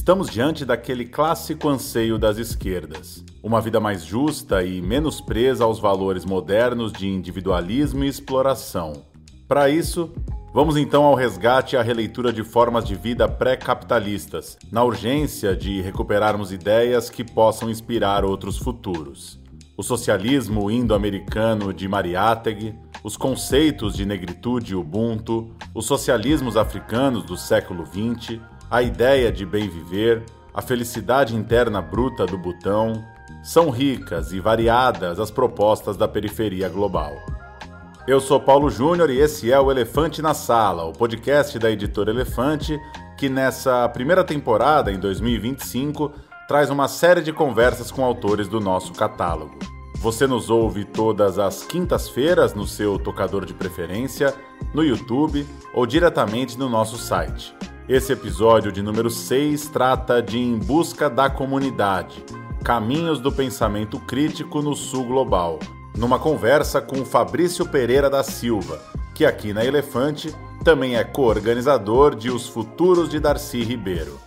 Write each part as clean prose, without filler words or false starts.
Estamos diante daquele clássico anseio das esquerdas. Uma vida mais justa e menos presa aos valores modernos de individualismo e exploração. Para isso, vamos então ao resgate e à releitura de formas de vida pré-capitalistas, na urgência de recuperarmos ideias que possam inspirar outros futuros. O socialismo indo-americano de Mariátegui, os conceitos de negritude e ubuntu, os socialismos africanos do século XX, a ideia de bem viver, a felicidade interna bruta do Butão, são ricas e variadas as propostas da periferia global. Eu sou Paulo Júnior e esse é o Elefante na Sala, o podcast da editora Elefante, que nessa primeira temporada, em 2025, traz uma série de conversas com autores do nosso catálogo. Você nos ouve todas as quintas-feiras no seu tocador de preferência, no YouTube ou diretamente no nosso site. Esse episódio de número 6 trata de Em Busca da Comunidade, Caminhos do Pensamento Crítico no Sul Global, numa conversa com Fabrício Pereira da Silva, que aqui na Elefante também é co-organizador de Os Futuros de Darcy Ribeiro.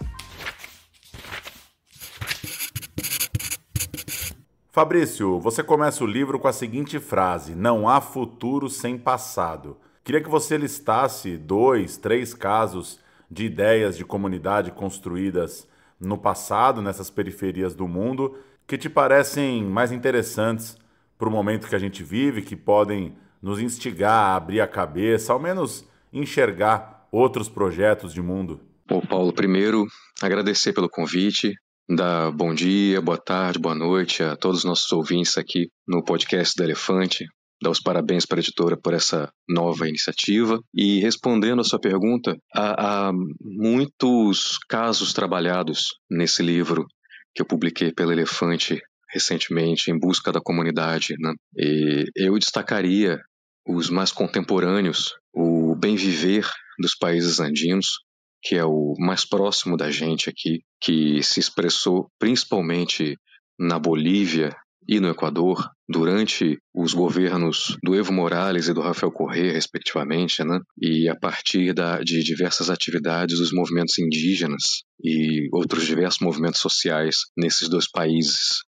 Fabrício, você começa o livro com a seguinte frase: não há futuro sem passado. Queria que você listasse 2, 3 casos de ideias de comunidade construídas no passado, nessas periferias do mundo, que te parecem mais interessantes para o momento que a gente vive, que podem nos instigar a abrir a cabeça, ao menos enxergar outros projetos de mundo. Bom, Paulo, primeiro, agradecer pelo convite, dar bom dia, boa tarde, boa noite a todos os nossos ouvintes aqui no podcast da Elefante, dar os parabéns para a editora por essa nova iniciativa. E respondendo a sua pergunta, há muitos casos trabalhados nesse livro que eu publiquei pela Elefante recentemente, Em Busca da Comunidade, né? E eu destacaria os mais contemporâneos, o bem viver dos países andinos, que é o mais próximo da gente aqui, que se expressou principalmente na Bolívia e no Equador, durante os governos do Evo Morales e do Rafael Correa, respectivamente, né? E a partir de diversas atividades dos movimentos indígenas e outros diversos movimentos sociais nesses dois países.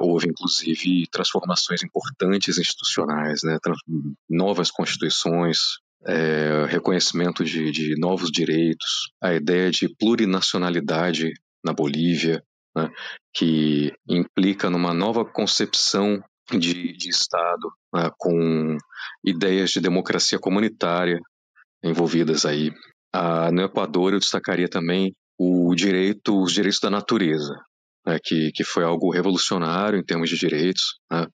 Houve, inclusive, transformações importantes institucionais, né? Novas constituições, reconhecimento de novos direitos, a ideia de plurinacionalidade na Bolívia, né, que implica numa nova concepção de Estado, né, com ideias de democracia comunitária envolvidas aí. No Equador eu destacaria também os direitos da natureza, né, que foi algo revolucionário em termos de direitos, né,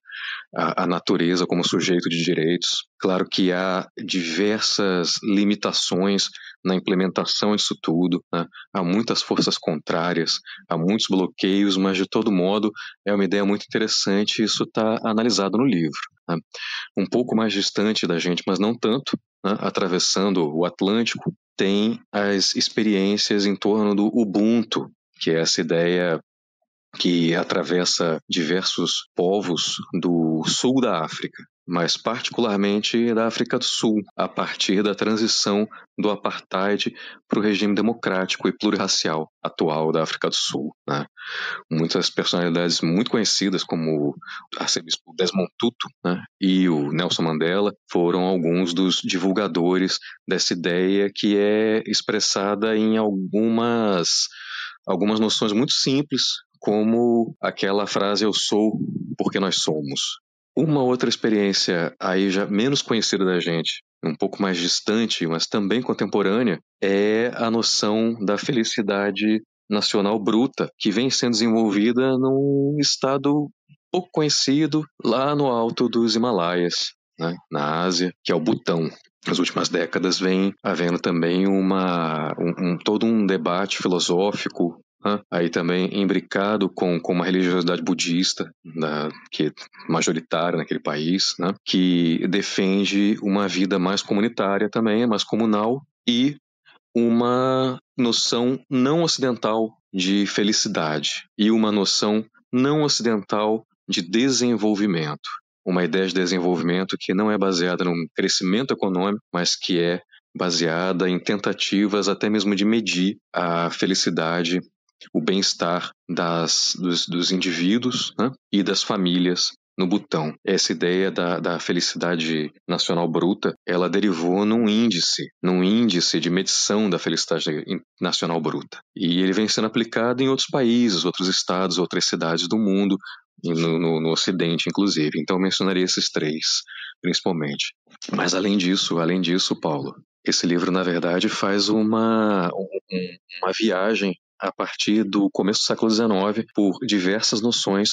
a natureza como sujeito de direitos. Claro que há diversas limitações na implementação disso tudo, né? Há muitas forças contrárias, há muitos bloqueios, mas de todo modo é uma ideia muito interessante e isso está analisado no livro, né? Um pouco mais distante da gente, mas não tanto, né? Atravessando o Atlântico, tem as experiências em torno do Ubuntu, que é essa ideia que atravessa diversos povos do sul da África, mas particularmente da África do Sul, a partir da transição do apartheid para o regime democrático e pluriracial atual da África do Sul, né? Muitas personalidades muito conhecidas, como o arcebispo Desmond Tutu, né, e o Nelson Mandela, foram alguns dos divulgadores dessa ideia que é expressada em algumas noções muito simples, como aquela frase "eu sou porque nós somos". Uma outra experiência aí já menos conhecida da gente, um pouco mais distante, mas também contemporânea, é a noção da felicidade nacional bruta, que vem sendo desenvolvida num estado pouco conhecido lá no alto dos Himalaias, né, na Ásia, que é o Butão. Nas últimas décadas vem havendo também todo um debate filosófico, aí também imbricado com uma religiosidade budista, que é majoritária naquele país, né, que defende uma vida mais comunitária também, mais comunal, e uma noção não ocidental de felicidade e uma noção não ocidental de desenvolvimento. Uma ideia de desenvolvimento que não é baseada num crescimento econômico, mas que é baseada em tentativas até mesmo de medir a felicidade o bem-estar dos indivíduos, né, e das famílias no Butão. Essa ideia da felicidade nacional bruta, ela derivou num índice de medição da felicidade nacional bruta. E ele vem sendo aplicado em outros países, outros estados, outras cidades do mundo, e no Ocidente, inclusive. Então, eu mencionaria esses três, principalmente. Mas, além disso, Paulo, esse livro, na verdade, faz uma viagem a partir do começo do século XIX por diversas noções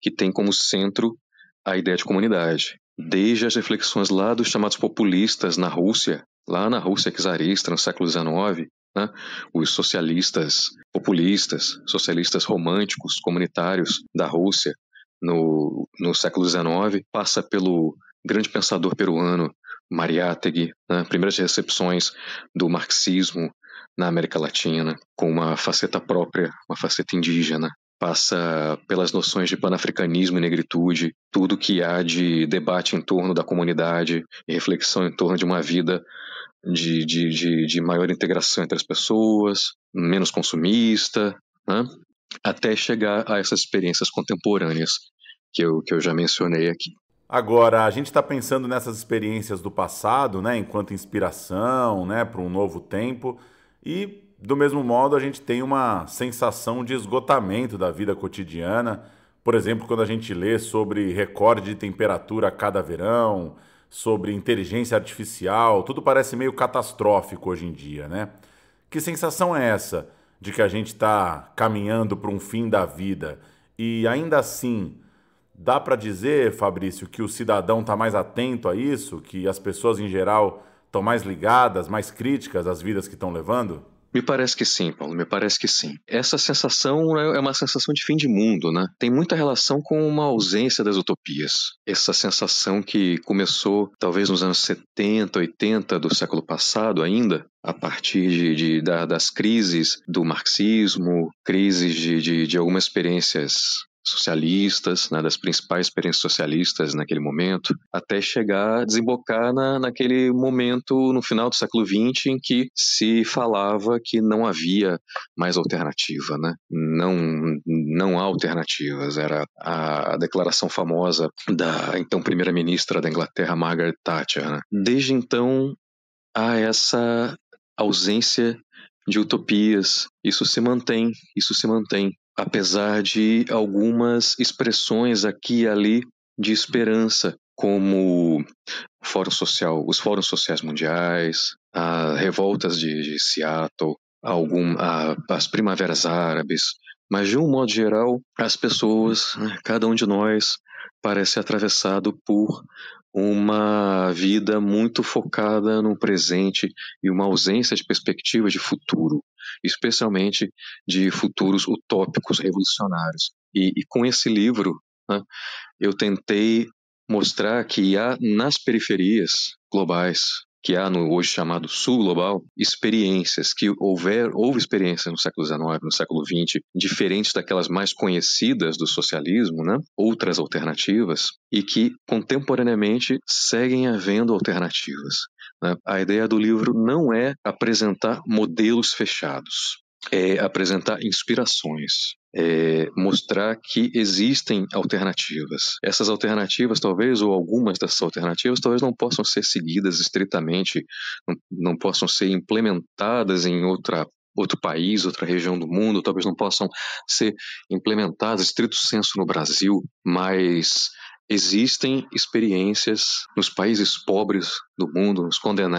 que têm como centro a ideia de comunidade. Desde as reflexões lá dos chamados populistas na Rússia, lá na Rússia czarista, no século XIX, né, os socialistas populistas, socialistas românticos, comunitários da Rússia no século XIX, passa pelo grande pensador peruano Mariátegui, né, primeiras recepções do marxismo na América Latina, com uma faceta própria, uma faceta indígena. Passa pelas noções de panafricanismo e negritude, tudo que há de debate em torno da comunidade e reflexão em torno de uma vida de maior integração entre as pessoas, menos consumista, né? Até chegar a essas experiências contemporâneas que eu já mencionei aqui. Agora, a gente está pensando nessas experiências do passado, né, enquanto inspiração, né, para um novo tempo, e do mesmo modo a gente tem uma sensação de esgotamento da vida cotidiana. Por exemplo, quando a gente lê sobre recorde de temperatura a cada verão, sobre inteligência artificial, tudo parece meio catastrófico hoje em dia, né? Que sensação é essa de que a gente está caminhando para um fim da vida e ainda assim dá para dizer, Fabrício, que o cidadão está mais atento a isso, que as pessoas em geral estão mais ligadas, mais críticas às vidas que estão levando? Me parece que sim, Paulo, me parece que sim. Essa sensação é uma sensação de fim de mundo, né? Tem muita relação com uma ausência das utopias. Essa sensação que começou talvez nos anos 70, 80 do século passado ainda, a partir das crises do marxismo, crises de algumas experiências socialistas, né, das principais experiências socialistas naquele momento, até chegar a desembocar naquele momento, no final do século XX, em que se falava que não havia mais alternativa, né? Não há alternativas. Era a declaração famosa da então primeira-ministra da Inglaterra, Margaret Thatcher, né? Desde então, há essa ausência de utopias. Isso se mantém. Apesar de algumas expressões aqui e ali de esperança, como os fóruns sociais mundiais, as revoltas de Seattle, as primaveras árabes, mas de um modo geral, as pessoas, cada um de nós, parece atravessado por uma vida muito focada no presente e uma ausência de perspectiva de futuro, especialmente de futuros utópicos revolucionários. E com esse livro, né, eu tentei mostrar que há nas periferias globais, que há no hoje chamado Sul Global, experiências, que houve experiências no século XIX, no século XX, diferentes daquelas mais conhecidas do socialismo, né? Outras alternativas, e que contemporaneamente seguem havendo alternativas. Né? A ideia do livro não é apresentar modelos fechados, é apresentar inspirações, mostrar que existem alternativas. Essas alternativas, talvez, ou algumas dessas alternativas, talvez não possam ser seguidas estritamente, não possam ser implementadas em outro país, outra região do mundo, talvez não possam ser implementadas estrito sensu no Brasil, mas existem experiências nos países pobres do mundo,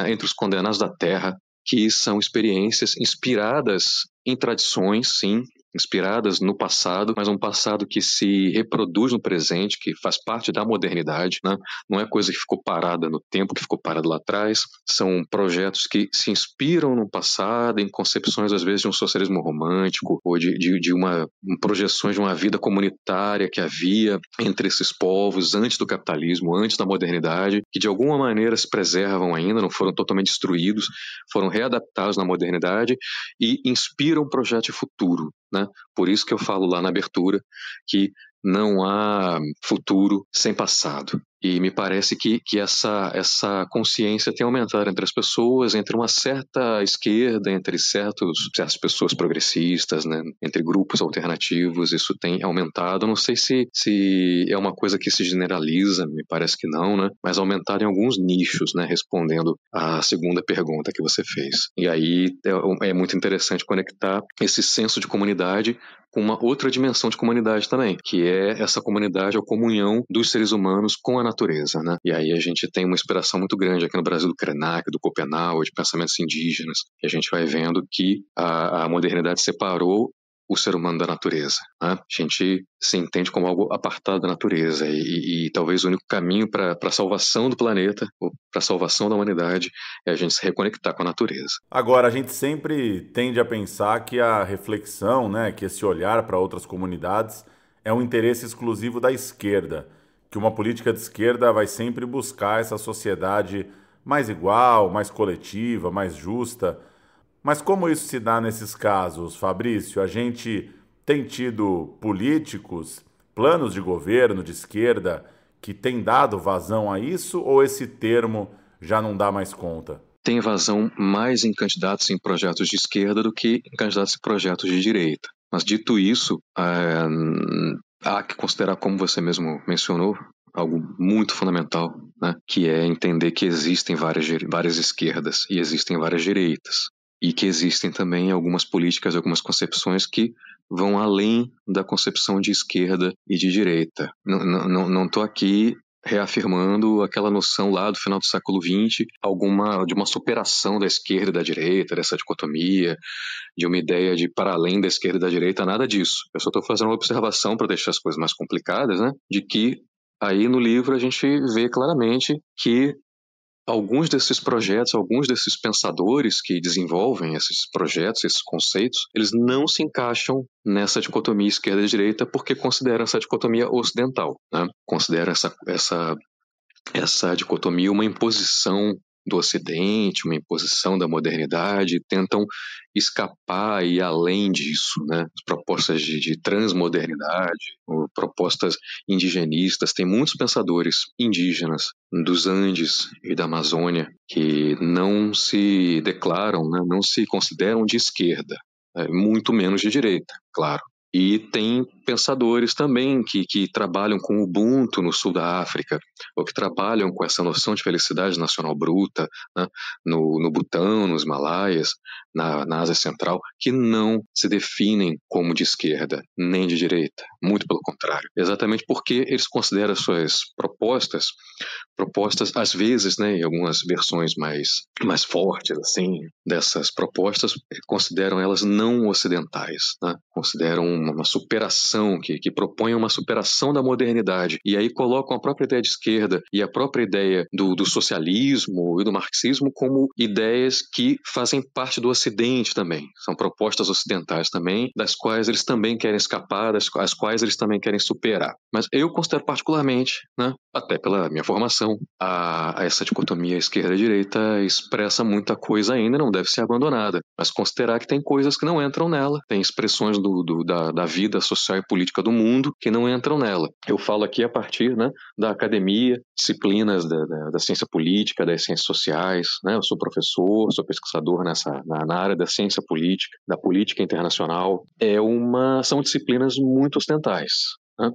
entre os condenados da terra, que são experiências inspiradas em tradições, sim, inspiradas no passado, mas um passado que se reproduz no presente, que faz parte da modernidade, né? Não é coisa que ficou parada no tempo, que ficou parada lá atrás. São projetos que se inspiram no passado, em concepções, às vezes, de um socialismo romântico, ou de projeções de uma vida comunitária que havia entre esses povos antes do capitalismo, antes da modernidade, que de alguma maneira se preservam ainda, não foram totalmente destruídos, foram readaptados na modernidade e inspiram um projeto de futuro, né? Por isso que eu falo lá na abertura que não há futuro sem passado. E me parece que essa consciência tem aumentado entre as pessoas, entre uma certa esquerda, entre certas pessoas progressistas, né? Entre grupos alternativos, isso tem aumentado. Não sei se é uma coisa que se generaliza, me parece que não, né? Mas aumentado em alguns nichos, né? Respondendo à segunda pergunta que você fez. E aí é muito interessante conectar esse senso de comunidade com uma outra dimensão de comunidade também, que é essa comunidade, a comunhão dos seres humanos com a natureza, né? E aí a gente tem uma inspiração muito grande aqui no Brasil do Krenak, do Copenhague, de pensamentos indígenas, e a gente vai vendo que a modernidade separou o ser humano da natureza, né? A gente se entende como algo apartado da natureza e talvez o único caminho para a salvação do planeta, ou para a salvação da humanidade, é a gente se reconectar com a natureza. Agora, a gente sempre tende a pensar que a reflexão, né, que esse olhar para outras comunidades é um interesse exclusivo da esquerda, que uma política de esquerda vai sempre buscar essa sociedade mais igual, mais coletiva, mais justa. Mas como isso se dá nesses casos, Fabrício? A gente tem tido políticos, planos de governo de esquerda que têm dado vazão a isso ou esse termo já não dá mais conta? Tem vazão mais em candidatos em projetos de esquerda do que em candidatos em projetos de direita. Mas, dito isso, há que considerar, como você mesmo mencionou, algo muito fundamental, né? Que é entender que existem várias esquerdas e existem várias direitas. E que existem também algumas políticas, algumas concepções que vão além da concepção de esquerda e de direita. Não estou aqui reafirmando aquela noção lá do final do século XX, de uma superação da esquerda e da direita, dessa dicotomia, de uma ideia de para além da esquerda e da direita, nada disso. Eu só estou fazendo uma observação para deixar as coisas mais complicadas, né? De que aí no livro a gente vê claramente que alguns desses projetos, alguns desses pensadores que desenvolvem esses projetos, esses conceitos, eles não se encaixam nessa dicotomia esquerda e direita porque consideram essa dicotomia ocidental, né? Consideram essa dicotomia uma imposição do Ocidente, uma imposição da modernidade, tentam escapar e ir além disso, né? Propostas de transmodernidade, propostas indigenistas. Tem muitos pensadores indígenas dos Andes e da Amazônia que não se declaram, né? Não se consideram de esquerda, muito menos de direita, claro. E tem pensadores também que trabalham com o Ubuntu no sul da África, ou que trabalham com essa noção de felicidade nacional bruta, né, no Butão, nos Himalaias, na Ásia Central, que não se definem como de esquerda nem de direita, muito pelo contrário. Exatamente porque eles consideram suas propostas às vezes, né, em algumas versões mais fortes assim dessas propostas, consideram elas não ocidentais, né? Consideram uma superação que propõe uma superação da modernidade e aí colocam a própria ideia de esquerda e a própria ideia do socialismo e do marxismo como ideias que fazem parte do Ocidente também, são propostas ocidentais também, das quais eles também querem escapar, as quais eles também querem superar. Mas eu considero particularmente, né, até pela minha formação, a essa dicotomia esquerda-direita expressa muita coisa ainda, não deve ser abandonada, mas considerar que tem coisas que não entram nela, tem expressões da vida social e política do mundo que não entram nela. Eu falo aqui a partir, né, da academia, disciplinas da ciência política, das ciências sociais, né? Eu sou professor, sou pesquisador na área da ciência política, da política internacional. São disciplinas muito ocidentais, né?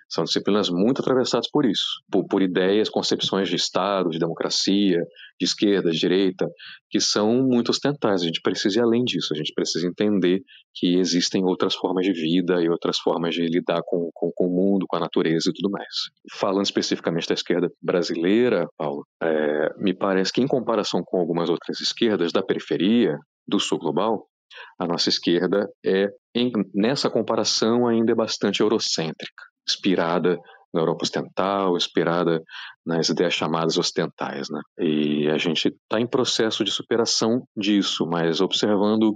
São disciplinas muito atravessadas por isso, por ideias, concepções de Estado, de democracia, de esquerda, de direita, que são muito ocidentais. A gente precisa ir além disso, a gente precisa entender que existem outras formas de vida e outras formas de lidar com o mundo, com a natureza e tudo mais. Falando especificamente da esquerda brasileira, Paulo, me parece que em comparação com algumas outras esquerdas da periferia, do sul global, a nossa esquerda nessa comparação ainda é bastante eurocêntrica, inspirada na Europa Ocidental, inspirada nas ideias chamadas ocidentais, né? E a gente está em processo de superação disso, mas observando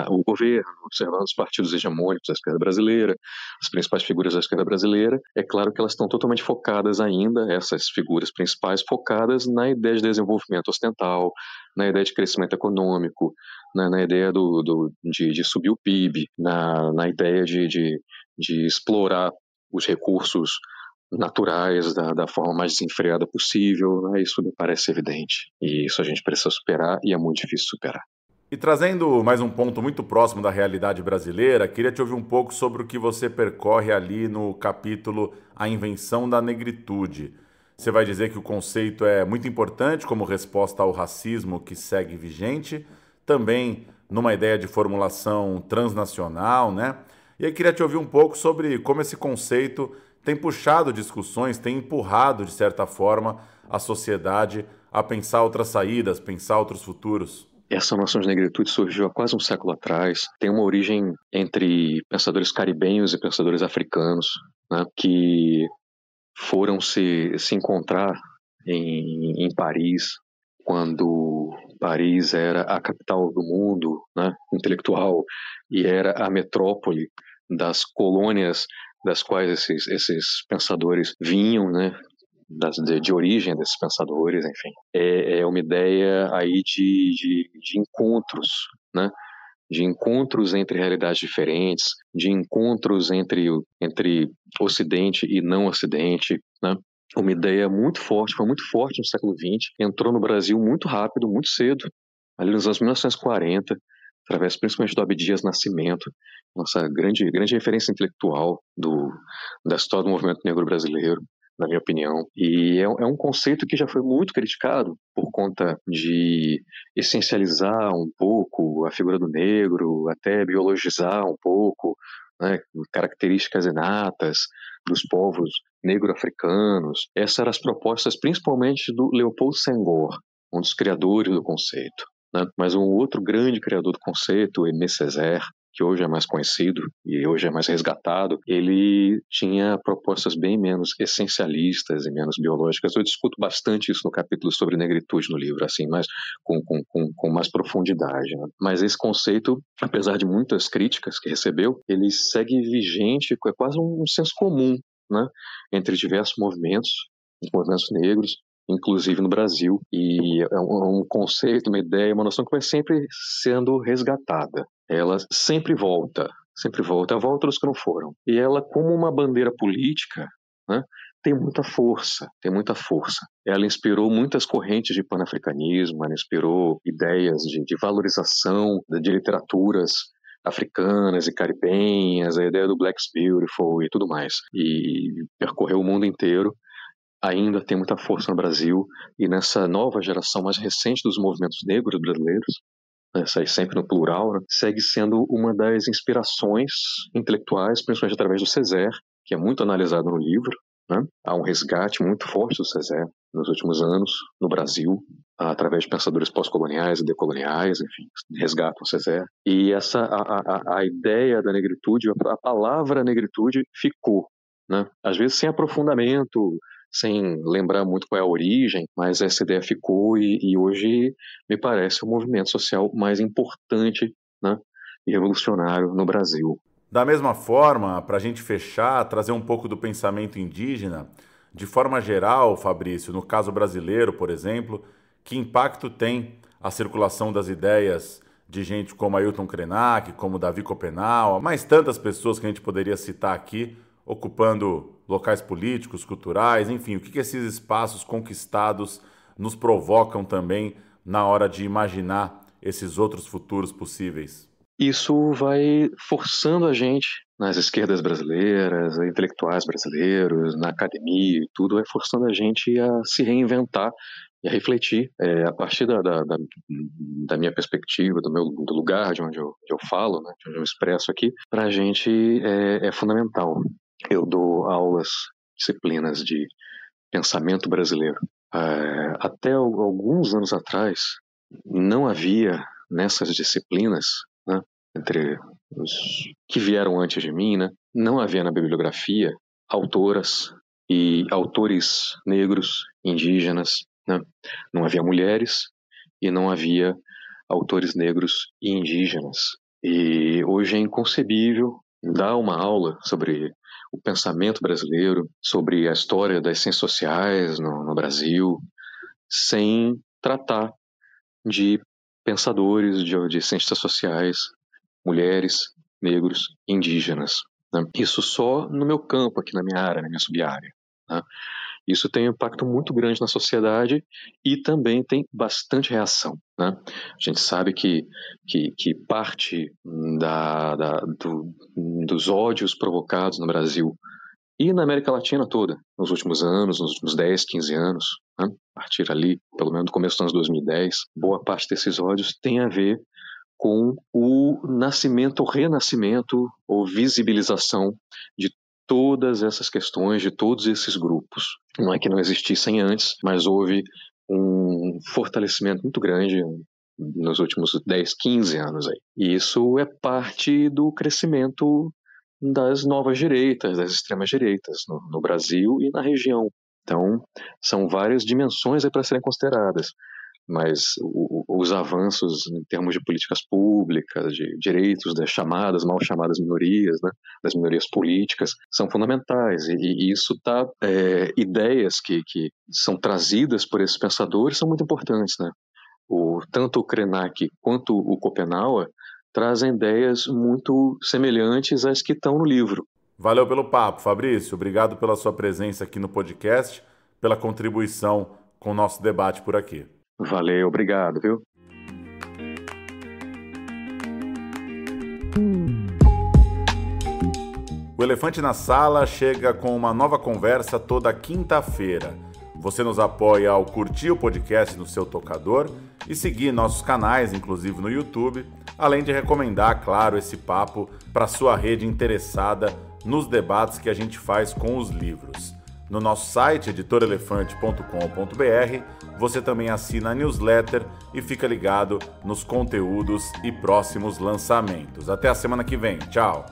o governo, observando os partidos hegemônicos da esquerda brasileira, as principais figuras da esquerda brasileira, é claro que elas estão totalmente focadas ainda, essas figuras principais, focadas na ideia de desenvolvimento ocidental, na ideia de crescimento econômico, na ideia de subir o PIB, na ideia de explorar os recursos naturais, da forma mais desenfreada possível, né? Isso me parece evidente. E isso a gente precisa superar e é muito difícil superar. E trazendo mais um ponto muito próximo da realidade brasileira, queria te ouvir um pouco sobre o que você percorre ali no capítulo A Invenção da Negritude. Você vai dizer que o conceito é muito importante como resposta ao racismo que segue vigente, também numa ideia de formulação transnacional, né? E aí queria te ouvir um pouco sobre como esse conceito tem puxado discussões, tem empurrado, de certa forma, a sociedade a pensar outras saídas, pensar outros futuros. Essa noção de negritude surgiu há quase um século atrás. Tem uma origem entre pensadores caribenhos e pensadores africanos, né, que foram se encontrar em Paris, quando Paris era a capital do mundo, né, intelectual, e era a metrópole das colônias das quais esses pensadores vinham, né, de origem desses pensadores, enfim. É uma ideia aí de encontros, né? De encontros entre realidades diferentes, de encontros entre Ocidente e não Ocidente, né? Uma ideia muito forte, foi muito forte no século XX, entrou no Brasil muito rápido, muito cedo, ali nos anos 1940, através principalmente do Abdias Nascimento, nossa grande referência intelectual da história do movimento negro brasileiro, na minha opinião. E é um conceito que já foi muito criticado por conta de essencializar um pouco a figura do negro, até biologizar um pouco, né, características inatas dos povos negro-africanos. Essas eram as propostas principalmente do Leopold Senghor, um dos criadores do conceito, né? Mas um outro grande criador do conceito, Aimé Césaire, que hoje é mais conhecido e hoje é mais resgatado, ele tinha propostas bem menos essencialistas e menos biológicas. Eu discuto bastante isso no capítulo sobre negritude no livro, assim, mas com mais profundidade, né? Mas esse conceito, apesar de muitas críticas que recebeu, ele segue vigente, é quase um senso comum, né, entre diversos movimentos, os movimentos negros, inclusive no Brasil, e é um conceito, uma ideia, uma noção que vai sempre sendo resgatada. Ela sempre volta os que não foram. E ela, como uma bandeira política, né, tem muita força, tem muita força. Ela inspirou muitas correntes de panafricanismo, ela inspirou ideias de valorização de literaturas africanas e caribenhas, a ideia do Black's Beautiful e tudo mais. E percorreu o mundo inteiro, ainda tem muita força no Brasil, e nessa nova geração mais recente dos movimentos negros brasileiros, essa aí sempre no plural, né, segue sendo uma das inspirações intelectuais, principalmente através do Césaire, que é muito analisado no livro, né? Há um resgate muito forte do Césaire nos últimos anos no Brasil, através de pensadores pós-coloniais e decoloniais, enfim, resgatam o Césaire. E a ideia da negritude, a palavra negritude ficou, né? Às vezes sem aprofundamento, sem lembrar muito qual é a origem, mas essa ideia ficou e hoje me parece o movimento social mais importante, né, e revolucionário no Brasil. Da mesma forma, para a gente fechar, trazer um pouco do pensamento indígena, de forma geral, Fabrício, no caso brasileiro, por exemplo, que impacto tem a circulação das ideias de gente como Ailton Krenak, como Davi Copenau, mais tantas pessoas que a gente poderia citar aqui, ocupando locais políticos, culturais, enfim, o que esses espaços conquistados nos provocam também na hora de imaginar esses outros futuros possíveis? Isso vai forçando a gente, nas esquerdas brasileiras, intelectuais brasileiros, na academia e tudo, vai forçando a gente a se reinventar e a refletir a partir da minha perspectiva, do lugar de onde eu falo, né, de onde eu expresso aqui. Para a gente é fundamental. Eu dou aulas, disciplinas de pensamento brasileiro. Até alguns anos atrás, não havia nessas disciplinas, né, entre os que vieram antes de mim, né, não havia na bibliografia autoras e autores negros, indígenas, né? Não havia mulheres e não havia autores negros e indígenas. E hoje é inconcebível dar uma aula sobre o pensamento brasileiro, sobre a história das ciências sociais no Brasil, sem tratar de pensadores de ciências sociais, mulheres, negros, indígenas, né? Isso só no meu campo, aqui na minha área, na minha sub-área. né? Isso tem um impacto muito grande na sociedade e também tem bastante reação, né? A gente sabe que parte dos ódios provocados no Brasil e na América Latina toda, nos últimos anos, nos últimos 10, 15 anos, né? A partir ali, pelo menos do começo dos anos 2010, boa parte desses ódios tem a ver com o nascimento, ou renascimento, ou visibilização de todas essas questões, de todos esses grupos. Não é que não existissem antes, mas houve um fortalecimento muito grande nos últimos 10, 15 anos aí. E isso é parte do crescimento das novas direitas, das extremas direitas no Brasil e na região. Então, são várias dimensões aí para serem consideradas. Mas os avanços em termos de políticas públicas, de direitos das chamadas, mal chamadas minorias, né, das minorias políticas, são fundamentais. E isso ideias que são trazidas por esses pensadores são muito importantes, né? Tanto o Krenak quanto o Schopenhauer trazem ideias muito semelhantes às que estão no livro. Valeu pelo papo, Fabrício. Obrigado pela sua presença aqui no podcast, pela contribuição com o nosso debate por aqui. Valeu, obrigado, viu? O Elefante na Sala chega com uma nova conversa toda quinta-feira. Você nos apoia ao curtir o podcast no seu tocador e seguir nossos canais, inclusive no YouTube, além de recomendar, claro, esse papo para sua rede interessada nos debates que a gente faz com os livros. No nosso site, editorelefante.com.br, você também assina a newsletter e fica ligado nos conteúdos e próximos lançamentos. Até a semana que vem. Tchau!